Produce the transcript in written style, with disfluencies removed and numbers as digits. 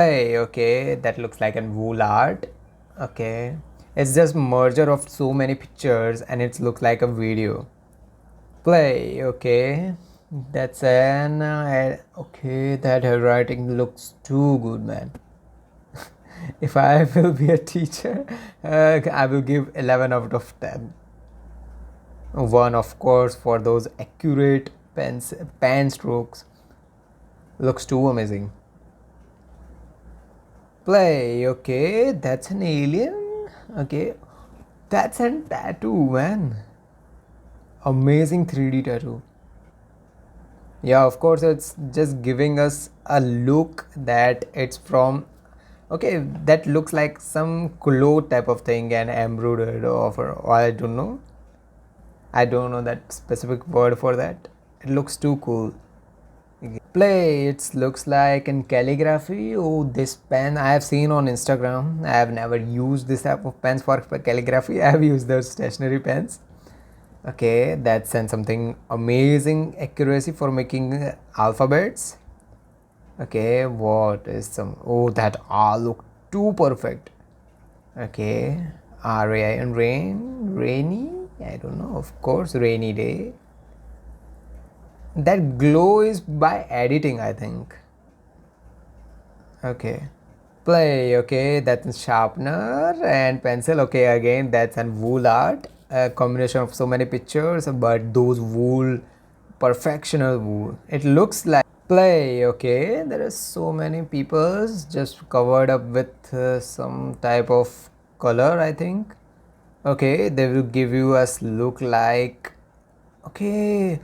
Hey, okay, that looks like a wool art. Okay, it's just merger of so many pictures and it looks like a video. Play, okay, that's an okay. That handwriting looks too good, man. If I will be a teacher, I will give 11 out of 10. One, of course, for those accurate pen strokes. Looks too amazing. Play, okay, that's an alien. Okay, that's a tattoo, man. Amazing 3D tattoo. Yeah, of course, it's just giving us a look that it's from. Okay, that looks like some cloth type of thing and embroidered or I don't know. I don't know that specific word for that. It looks too cool. Play, it looks like in calligraphy. Oh, this pen I have seen on Instagram. I have never used this type of pens for calligraphy. I have used those stationary pens. Okay, that's and something amazing accuracy for making alphabets. Okay, what is some? Oh, that all look too perfect. Okay, rain, rainy. I don't know. Of course, rainy day. That glow is by editing, I think. Okay. Play, okay, that's sharpener and pencil. Okay, again, that's an wool art. A combination of so many pictures, but those wool, perfectional wool. It looks like play, okay. There are so many people just covered up with some type of color, I think. Okay, they will give you a look like, okay,